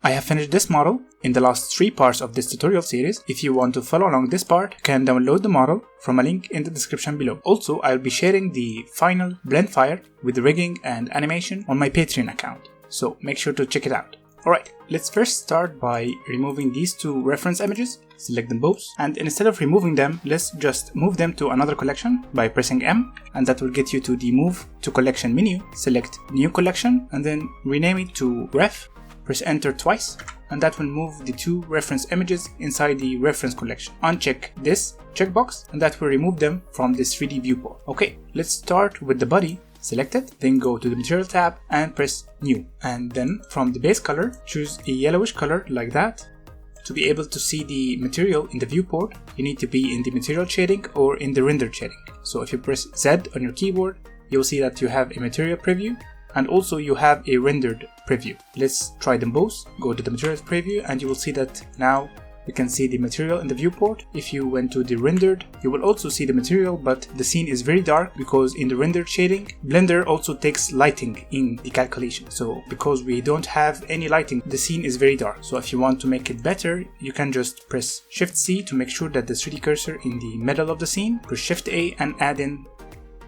I have finished this model in the last 3 parts of this tutorial series. If you want to follow along this part, you can download the model from a link in the description below. Also, I'll be sharing the final blend file with the rigging and animation on my Patreon account, so make sure to check it out. Alright, let's first start by removing these 2 reference images. Select them both, and instead of removing them, let's just move them to another collection by pressing M, and that will get you to the Move to Collection menu. Select New Collection and then rename it to Ref. Press Enter twice, and that will move the 2 reference images inside the reference collection. Uncheck this checkbox, and that will remove them from this 3D viewport. Okay, let's start with the body. Select it, then go to the Material tab and press New. And then from the base color, choose a yellowish color like that. To be able to see the material in the viewport, you need to be in the Material shading or in the Rendered shading. So if you press Z on your keyboard, you'll see that you have a Material preview, and also you have a rendered preview. Let's try them both. Go to the materials preview, and you will see that now we can see the material in the viewport. If you went to the rendered, you will also see the material, but the scene is very dark because in the rendered shading, Blender also takes lighting in the calculation. So because we don't have any lighting, the scene is very dark. So if you want to make it better, you can just press Shift C to make sure that the 3D cursor in the middle of the scene. Press Shift A and add in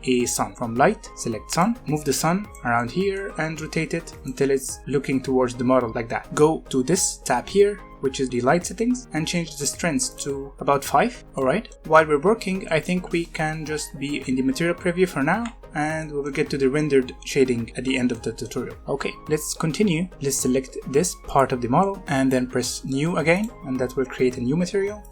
a sun. From light, select sun, move the sun around here and rotate it until it's looking towards the model like that. Go to this tab here, which is the light settings, and change the strength to about 5. Alright, while we're working, I think we can just be in the material preview for now, and we will get to the rendered shading at the end of the tutorial. Okay, let's continue. Let's select this part of the model and then press New again, and that will create a new material.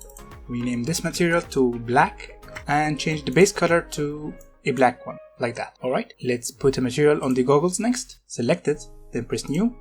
Rename this material to black and change the base color to a black one, like that. Alright, let's put a material on the goggles next. Select it, then press New,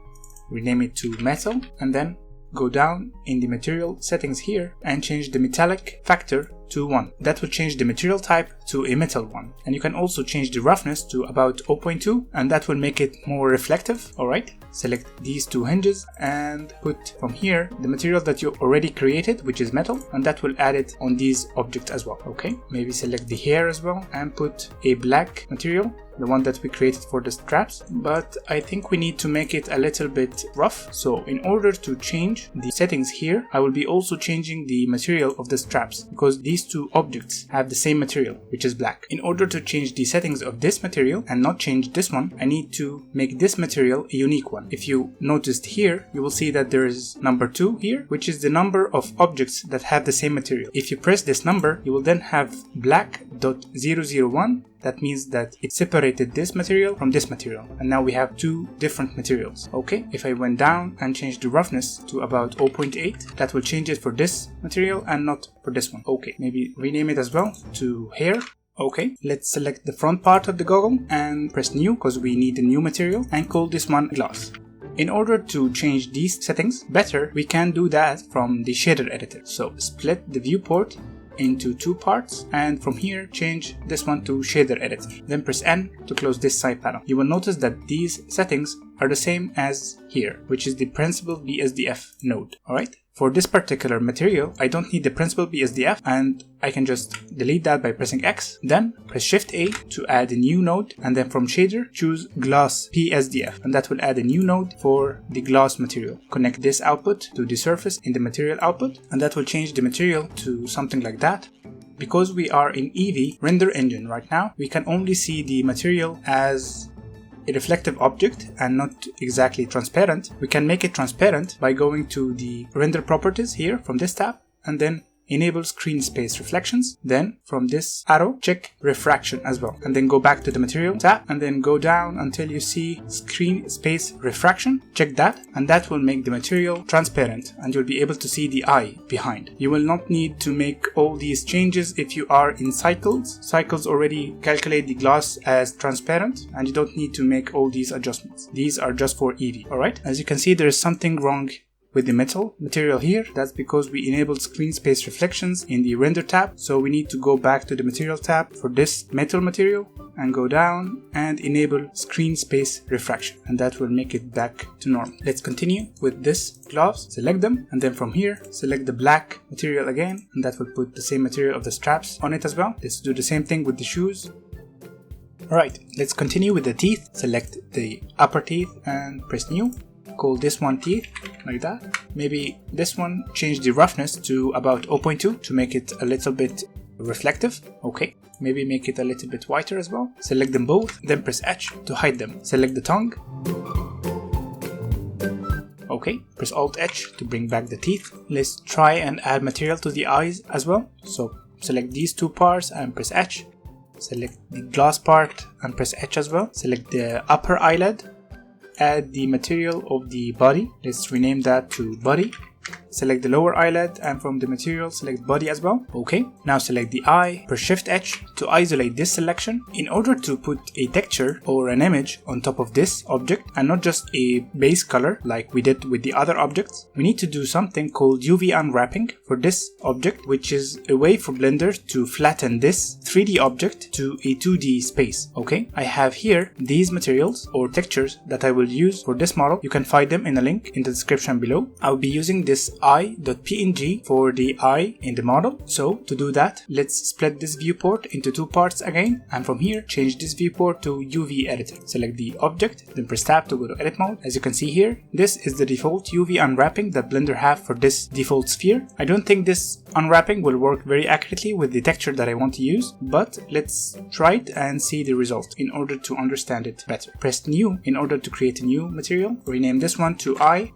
rename it to Metal, and then go down in the material settings here and change the metallic factor to 1. That will change the material type to a metal one. And you can also change the roughness to about 0.2, and that will make it more reflective. Alright, select these 2 hinges and put from here the material that you already created, which is metal, and that will add it on these objects as well. Okay, maybe select the hair as well and put a black material, the one that we created for the straps, but I think we need to make it a little bit rough. So in order to change the settings here, I will be also changing the material of the straps, because these 2 objects have the same material, which is black. In order to change the settings of this material and not change this one, I need to make this material a unique one. If you noticed here, you will see that there is number 2 here, which is the number of objects that have the same material. If you press this number, you will then have black.001. That means that it separated this material from this material, and now we have 2 different materials. Okay, if I went down and changed the roughness to about 0.8, that will change it for this material and not for this one. Okay, maybe rename it as well to hair. Okay, let's select the front part of the goggle and press New, because we need a new material, and call this one glass. In order to change these settings better, we can do that from the shader editor. So split the viewport into 2 parts, and from here change this one to shader editor. Then press N to close this side panel. You will notice that these settings are the same as here, which is the Principled BSDF node. Alright, for this particular material, I don't need the Principled BSDF, and I can just delete that by pressing X. Then press Shift A to add a new node, and then from shader choose Glass PSDF, and that will add a new node for the glass material. Connect this output to the surface in the material output, and that will change the material to something like that. Because we are in Eevee render engine right now, we can only see the material as a reflective object and not exactly transparent. We can make it transparent by going to the render properties here from this tab, and then enable screen space reflections. Then from this arrow, check refraction as well, and then go back to the material tab and then go down until you see screen space refraction. Check that, and that will make the material transparent, and you'll be able to see the eye behind. You will not need to make all these changes if you are in Cycles. Cycles already calculate the glass as transparent, and you don't need to make all these adjustments. These are just for Eevee. Alright, as you can see, there is something wrong with the metal material here. That's because we enabled screen space reflections in the render tab. So we need to go back to the material tab for this metal material and go down and enable screen space refraction, and that will make it back to normal. Let's continue with this gloves. Select them, and then from here select the black material again, and that will put the same material of the straps on it as well. Let's do the same thing with the shoes. Alright, let's continue with the teeth. Select the upper teeth and press new. Call this one teeth, like that. Maybe this one, change the roughness to about 0.2 to make it a little bit reflective. Okay, maybe make it a little bit whiter as well. Select them both, then press H to hide them. Select the tongue. Okay, press Alt H to bring back the teeth. Let's try and add material to the eyes as well. So select these two parts and press H. Select the glass part and press H as well. Select the upper eyelid. Add the material of the body. Let's rename that to body. Select the lower eyelid and from the material select body as well. Okay, now select the eye, press Shift H to isolate this selection. In order to put a texture or an image on top of this object and not just a base color like we did with the other objects, we need to do something called UV unwrapping for this object, which is a way for Blender to flatten this 3D object to a 2D space. Okay, I have here these materials or textures that I will use for this model. You can find them in a link in the description below. I'll be using this eye.png for the eye in the model. So to do that, let's split this viewport into two parts again, and from here change this viewport to UV editor. Select the object, then press tab to go to edit mode. As you can see here, this is the default UV unwrapping that Blender have for this default sphere. I don't think this unwrapping will work very accurately with the texture that I want to use, but let's try it and see the result in order to understand it better. Press new in order to create a new material. Rename this one to eye.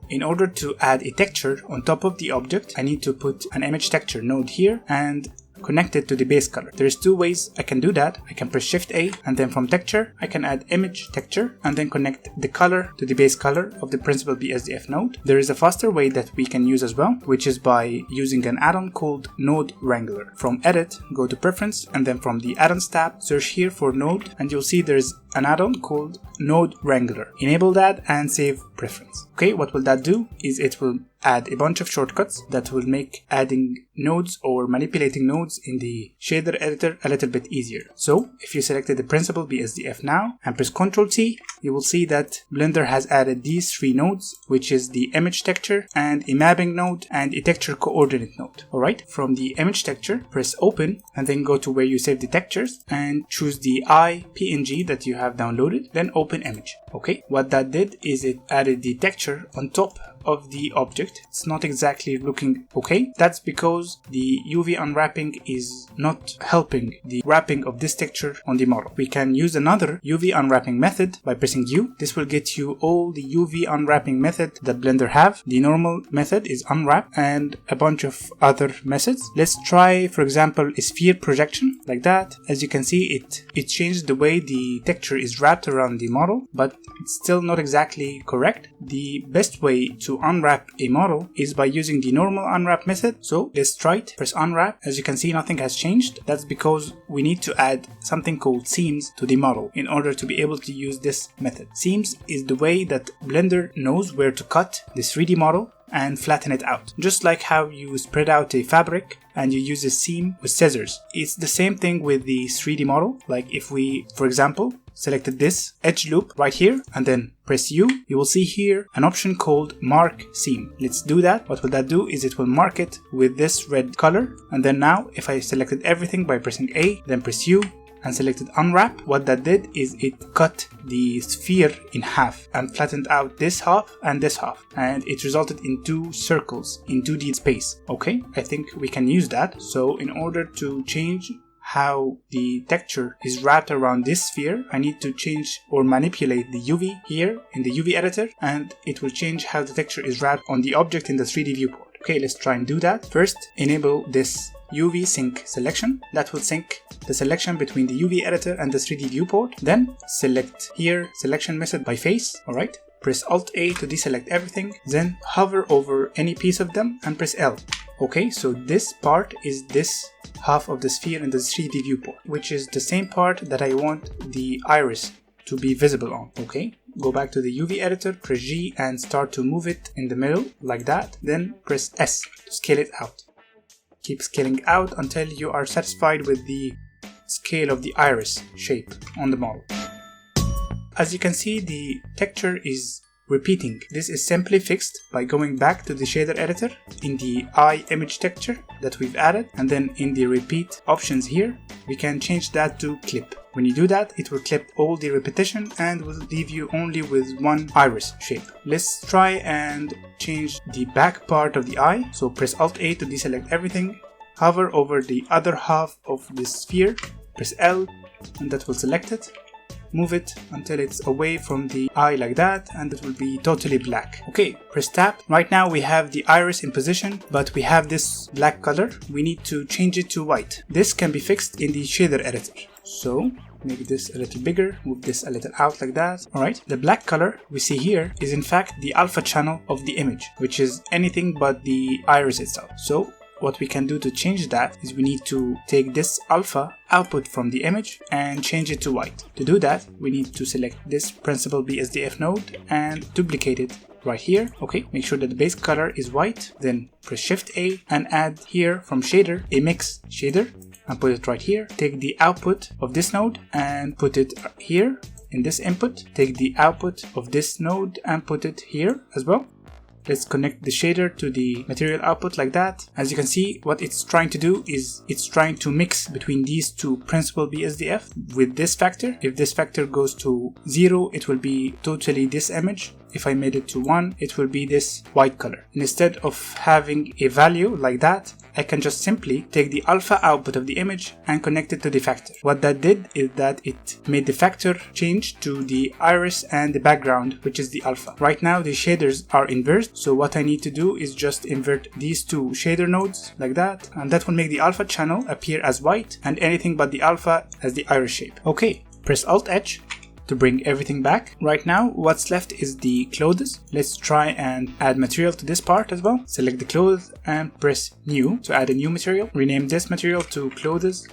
In order to add a texture on top of the object, I need to put an image texture node here and connect it to the base color. There's two ways I can do that. I can press Shift A and then from texture I can add image texture and then connect the color to the base color of the principal BSDF node. There is a faster way that we can use as well, which is by using an add-on called Node Wrangler. From Edit, go to Preference, and then from the Add-ons tab, search here for Node, and you'll see there's an add-on called Node Wrangler. Enable that and save preference. Okay, what will that do is it will add a bunch of shortcuts that will make adding nodes or manipulating nodes in the shader editor a little bit easier. So if you selected the principal BSDF now and press Ctrl T, you will see that Blender has added these three nodes, which is the image texture and a mapping node and a texture coordinate node. Alright, from the image texture, press open and then go to where you save the textures and choose the PNG that you have downloaded, then open image. Okay, what that did is it added the texture on top of the object. It's not exactly looking okay. That's because the UV unwrapping is not helping the wrapping of this texture on the model. We can use another UV unwrapping method by pressing U. This will get you all the UV unwrapping method that Blender have. The normal method is unwrap and a bunch of other methods. Let's try, for example, a sphere projection like that. As you can see, it changed the way the texture is wrapped around the model, but it's still not exactly correct. The best way to unwrap a model is by using the normal unwrap method. So let's try it. Press unwrap. As you can see, nothing has changed. That's because we need to add something called seams to the model in order to be able to use this method. Seams is the way that Blender knows where to cut the 3D model and flatten it out. Just like how you spread out a fabric and you use a seam with scissors. It's the same thing with the 3D model. Like if we, for example, selected this edge loop right here and then press U, you will see here an option called Mark Seam. Let's do that. What will that do is it will mark it with this red color. And then now if I selected everything by pressing A, then press U, and selected unwrap, what that did is it cut the sphere in half and flattened out this half and this half, and it resulted in two circles in 2D space. Okay, I think we can use that. So in order to change how the texture is wrapped around this sphere, I need to change or manipulate the UV here in the UV editor, and it will change how the texture is wrapped on the object in the 3D viewport. Okay, let's try and do that. First, enable this UV sync selection. That will sync the selection between the UV editor and the 3D viewport. Then select here selection method by face. Alright, press Alt A to deselect everything, then hover over any piece of them and press L. Okay, so this part is this half of the sphere in the 3D viewport, which is the same part that I want the iris to be visible on. Okay, go back to the UV editor, press G and start to move it in the middle like that. Then press S to scale it out. Keep scaling out until you are satisfied with the scale of the iris shape on the model. As you can see, the texture is repeating. This is simply fixed by going back to the shader editor in the eye image texture that we've added, and then in the repeat options here we can change that to clip. When you do that, it will clip all the repetition and will leave you only with one iris shape. Let's try and change the back part of the eye. So press Alt A to deselect everything. Hover over the other half of the sphere. Press L and that will select it. Move it until it's away from the eye like that, and it will be totally black. Okay, press tab. Right now we have the iris in position, but we have this black color. We need to change it to white. This can be fixed in the shader editor. So make this a little bigger, move this a little out like that. Alright, the black color we see here is in fact the alpha channel of the image, which is anything but the iris itself. So what we can do to change that is we need to take this alpha output from the image and change it to white. To do that, we need to select this principal BSDF node and duplicate it right here. Okay, make sure that the base color is white, then press Shift A and add here from shader a mix shader and put it right here. Take the output of this node and put it here in this input. Take the output of this node and put it here as well. Let's connect the shader to the material output like that. As you can see, what it's trying to do is it's trying to mix between these two principal BSDF with this factor. If this factor goes to 0, it will be totally this image. If I made it to 1, it will be this white color. And instead of having a value like that, I can just simply take the alpha output of the image and connect it to the factor. What that did is that it made the factor change to the iris and the background, which is the alpha. Right now the shaders are inverted, so what I need to do is just invert these two shader nodes like that, and that will make the alpha channel appear as white and anything but the alpha as the iris shape. Okay, press Alt H to bring everything back. Right now what's left is the clothes. Let's try and add material to this part as well. Select the clothes and press new to add a new material. Rename this material to clothes.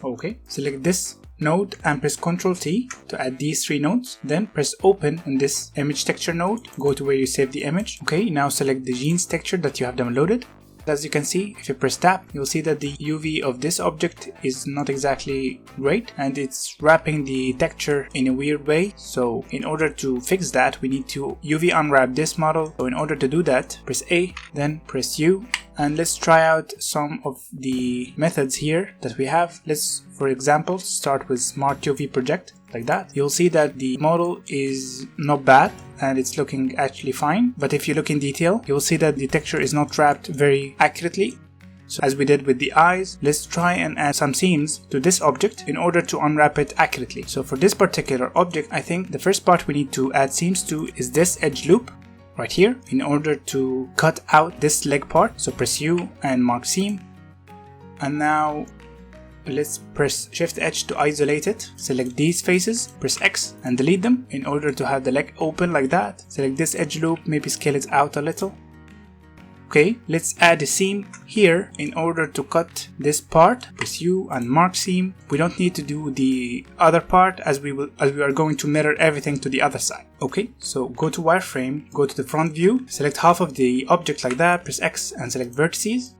Okay, select this node and press Ctrl T to add these three nodes. Then press open in this image texture node. Go to where you saved the image. Okay, now select the jeans texture that you have downloaded. As you can see, if you press tab, you'll see that the UV of this object is not exactly great and it's wrapping the texture in a weird way. So in order to fix that, we need to UV unwrap this model. So in order to do that, press A, then press U, and let's try out some of the methods here that we have. Let's, for example, start with Smart UV Project. Like that, you'll see that the model is not bad and it's looking actually fine, but if you look in detail, you'll see that the texture is not wrapped very accurately. So as we did with the eyes, let's try and add some seams to this object in order to unwrap it accurately. So for this particular object, I think the first part we need to add seams to is this edge loop right here in order to cut out this leg part. So press U and mark seam, and now let's press Shift H to isolate it. Select these faces, press X and delete them in order to have the leg open like that. Select this edge loop, maybe scale it out a little. Okay, let's add a seam here in order to cut this part. Press U and mark seam. We don't need to do the other part as we are going to mirror everything to the other side. Okay, so go to wireframe, go to the front view, select half of the object like that, press X and select vertices.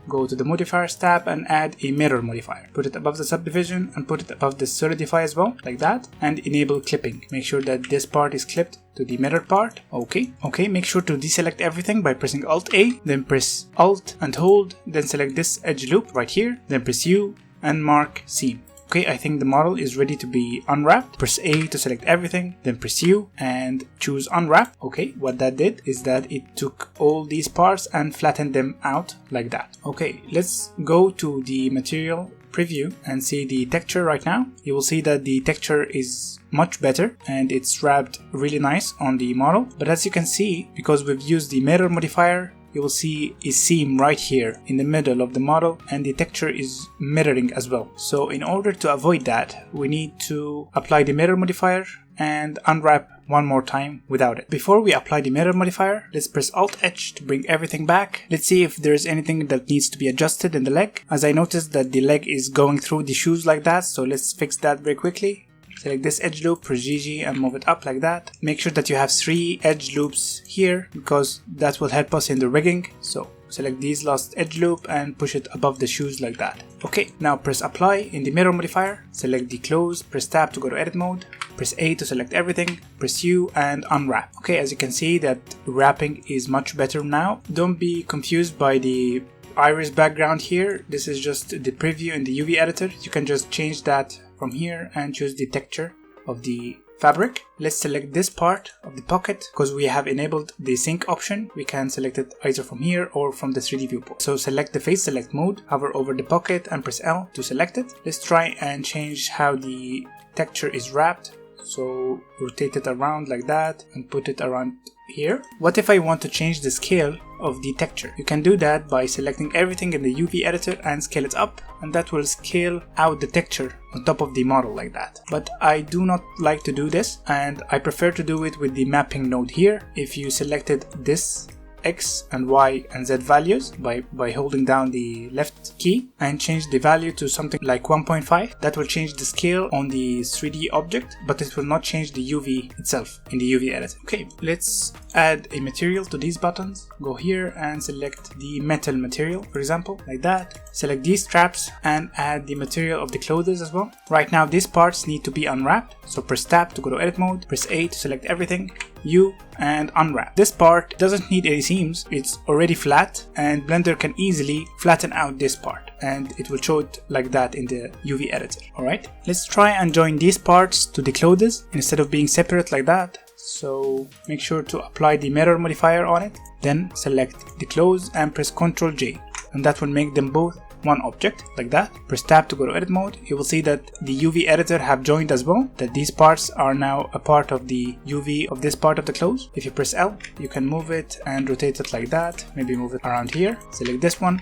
Go to the modifiers tab and add a mirror modifier. Put it above the subdivision and put it above the solidify as well, like that, and enable clipping. Make sure that this part is clipped to the mirror part. Okay, make sure to deselect everything by pressing Alt A, then press Alt and hold, then select this edge loop right here, then press U and mark seam. Okay, I think the model is ready to be unwrapped. Press A to select everything, then press U and choose unwrap. Okay, what that did is that it took all these parts and flattened them out like that. Okay, let's go to the material preview and see the texture right now. You will see that the texture is much better and it's wrapped really nice on the model. But as you can see, because we've used the mirror modifier, you will see a seam right here in the middle of the model and the texture is mirroring as well. So in order to avoid that, we need to apply the mirror modifier and unwrap one more time without it. Before we apply the mirror modifier, let's press Alt H to bring everything back. Let's see if there's anything that needs to be adjusted in the leg. As I noticed that the leg is going through the shoes like that, so let's fix that very quickly. Select this edge loop, press GG and move it up like that. Make sure that you have 3 edge loops here because that will help us in the rigging. So select these last edge loop and push it above the shoes like that. Okay, now press apply in the mirror modifier. Select the close, press tab to go to edit mode. Press A to select everything, press U and unwrap. Okay, as you can see that wrapping is much better now. Don't be confused by the iris background here. This is just the preview in the UV editor. You can just change that from here and choose the texture of the fabric. Let's select this part of the pocket. Because we have enabled the sync option, we can select it either from here or from the 3D viewport. So select the face select mode, hover over the pocket and press L to select it. Let's try and change how the texture is wrapped. So rotate it around like that and put it around here. What if I want to change the scale of the texture? You can do that by selecting everything in the UV editor and scale it up, and that will scale out the texture on top of the model like that. But I do not like to do this, and I prefer to do it with the mapping node here. If you selected this X and Y and Z values by holding down the left key and change the value to something like 1.5, that will change the scale on the 3D object, but it will not change the UV itself in the UV editor. Okay, let's add a material to these buttons. Go here and select the metal material, for example, like that. Select these straps and add the material of the clothes as well. Right now these parts need to be unwrapped, so press tab to go to edit mode, press A to select everything, U and unwrap. This part doesn't need any seams, it's already flat, and Blender can easily flatten out this part and it will show it like that in the UV editor. Alright, let's try and join these parts to the clothes instead of being separate like that. So make sure to apply the mirror modifier on it, then select the clothes and press Ctrl J, and that will make them both one object like that. Press tab to go to edit mode. You will see that the UV editor have joined as well, that these parts are now a part of the UV of this part of the clothes. If you press L, you can move it and rotate it like that, maybe move it around here. Select this one.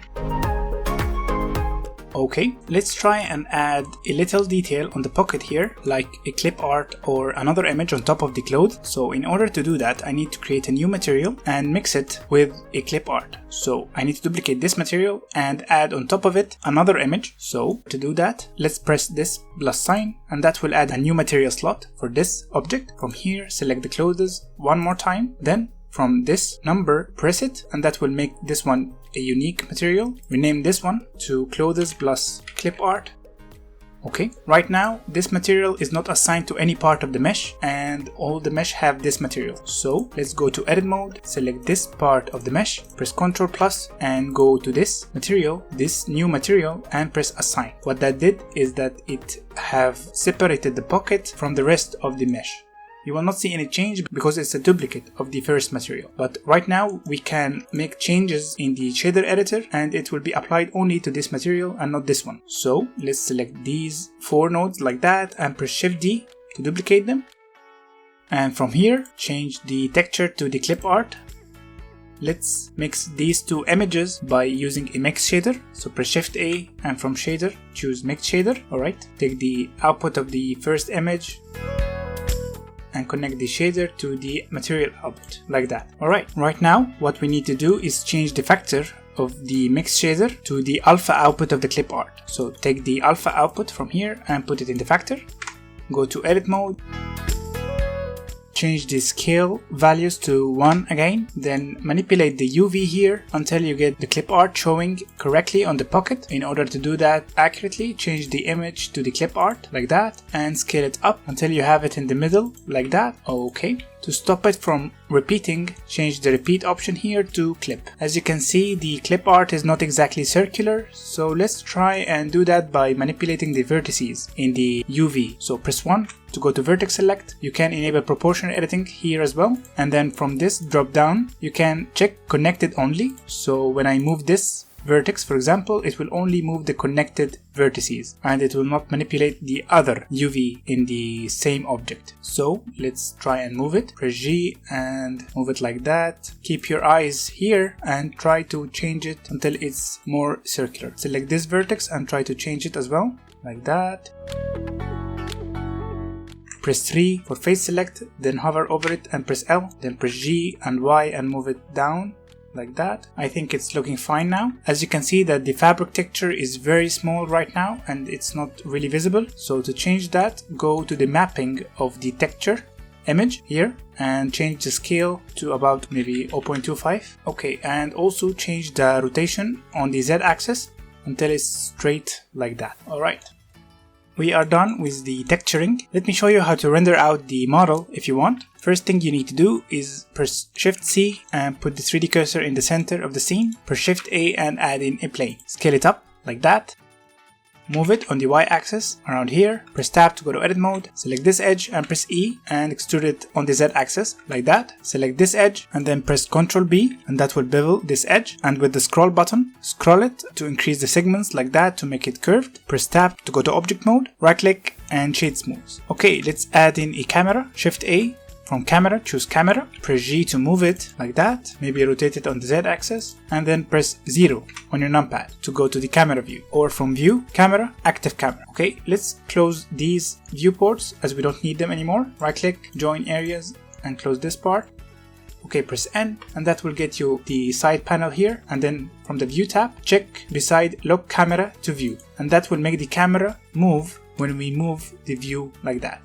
Okay, let's try and add a little detail on the pocket here, like a clip art or another image on top of the clothes. So in order to do that, I need to create a new material and mix it with a clip art. So I need to duplicate this material and add on top of it another image. So to do that, let's press this plus sign, and that will add a new material slot for this object. From here, select the clothes one more time, then from this number, press it, and that will make this one a unique material. Rename this one to clothes plus clip art. Okay, right now this material is not assigned to any part of the mesh, and all the mesh have this material. So let's go to edit mode, select this part of the mesh, press Ctrl plus and go to this material, this new material, and press assign. What that did is that it have separated the pocket from the rest of the mesh. You will not see any change because it's a duplicate of the first material. But right now we can make changes in the shader editor and it will be applied only to this material and not this one. So let's select these 4 nodes like that and press Shift D to duplicate them. And from here, change the texture to the clip art. Let's mix these 2 images by using a mix shader. So press Shift A and from shader, choose mix shader. Alright, take the output of the first image and connect the shader to the material output like that. Alright, right now what we need to do is change the factor of the mix shader to the alpha output of the clip art. So take the alpha output from here and put it in the factor. Go to edit mode. Change the scale values to 1 again, then manipulate the UV here until you get the clip art showing correctly on the pocket. In order to do that accurately, change the image to the clip art like that and scale it up until you have it in the middle like that. Okay. To stop it from repeating, change the repeat option here to clip. As you can see, the clip art is not exactly circular, so let's try and do that by manipulating the vertices in the UV. So press 1 to go to vertex select. You can enable proportional editing here as well, and then from this drop down you can check connected only. So when I move this vertex, for example, it will only move the connected vertices and it will not manipulate the other UV in the same object. So let's try and move it. Press G and move it like that. Keep your eyes here and try to change it until it's more circular. Select this vertex and try to change it as well, like that. Press 3 for face select, then hover over it and press L, then press G and Y and move it down. Like that. I think it's looking fine now. As you can see that the fabric texture is very small right now and it's not really visible. So to change that, go to the mapping of the texture image here and change the scale to about maybe 0.25. Okay, and also change the rotation on the Z axis until it's straight like that. Alright. We are done with the texturing. Let me show you how to render out the model if you want. First thing you need to do is press Shift C and put the 3D cursor in the center of the scene. Press Shift A and add in a plane. Scale it up like that. move it on the y-axis around here, press tab to go to edit mode, select this edge and press E and extrude it on the z-axis like that. Select this edge and then press Ctrl B and that will bevel this edge, and with the scroll button, scroll it to increase the segments like that to make it curved. Press tab to go to object mode, right click and shade smooth. Okay, let's add in a camera. Shift A. From camera, choose camera, press G to move it like that, maybe rotate it on the z-axis, and then press 0 on your numpad to go to the camera view, or from view, camera, active camera. Okay, let's close these viewports as we don't need them anymore. Right click, join areas, and close this part. Okay, press N, and that will get you the side panel here, and then from the view tab, check beside lock camera to view, and that will make the camera move when we move the view like that.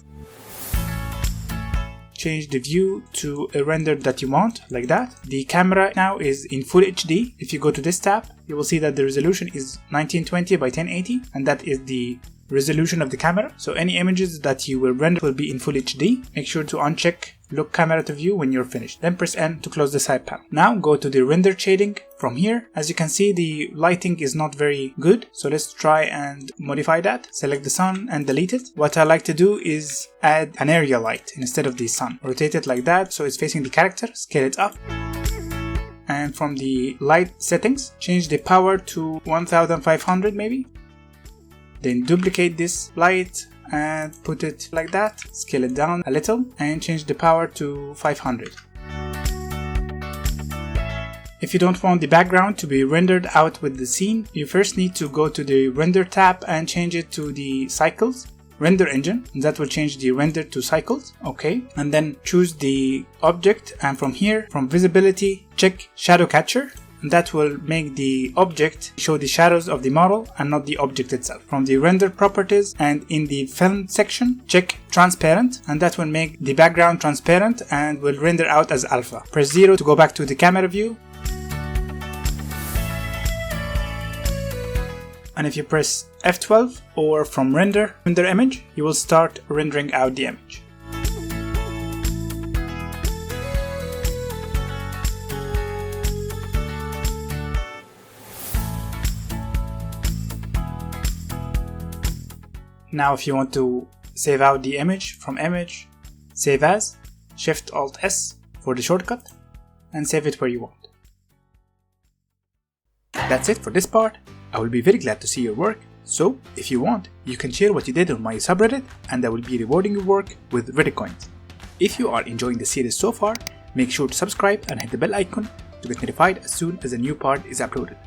Change the view to a render that you want, like that. The camera now is in full HD. If you go to this tab, you will see that the resolution is 1920 by 1080, and that is the resolution of the camera. So any images that you will render will be in full HD. Make sure to uncheck look camera to view when you're finished. Then press N to close the side panel. Now go to the render shading. From here, as you can see, the lighting is not very good. So let's try and modify that. Select the sun and delete it. What I like to do is add an area light instead of the sun. Rotate it like that so it's facing the character. Scale it up. And from the light settings, change the power to 1500 maybe. Then duplicate this light and put it like that, scale it down a little and change the power to 500. If you don't want the background to be rendered out with the scene, you first need to go to the render tab and change it to the cycles render engine, and that will change the render to cycles. Okay, and then choose the object, and from here, from visibility, check shadow catcher. And that will make the object show the shadows of the model and not the object itself. From the render properties and in the film section, check transparent, and that will make the background transparent and will render out as alpha. Press 0 to go back to the camera view. And if you press F12 or from render image, you will start rendering out the image. Now if you want to save out the image, from image, save as, Shift Alt S for the shortcut, and save it where you want. That's it for this part. I will be very glad to see your work, so if you want, you can share what you did on my subreddit and I will be rewarding your work with Reddit coins. If you are enjoying the series so far, make sure to subscribe and hit the bell icon to get notified as soon as a new part is uploaded.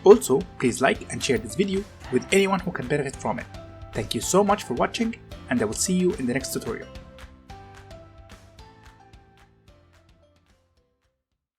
Also, please like and share this video with anyone who can benefit from it. Thank you so much for watching, and I will see you in the next tutorial.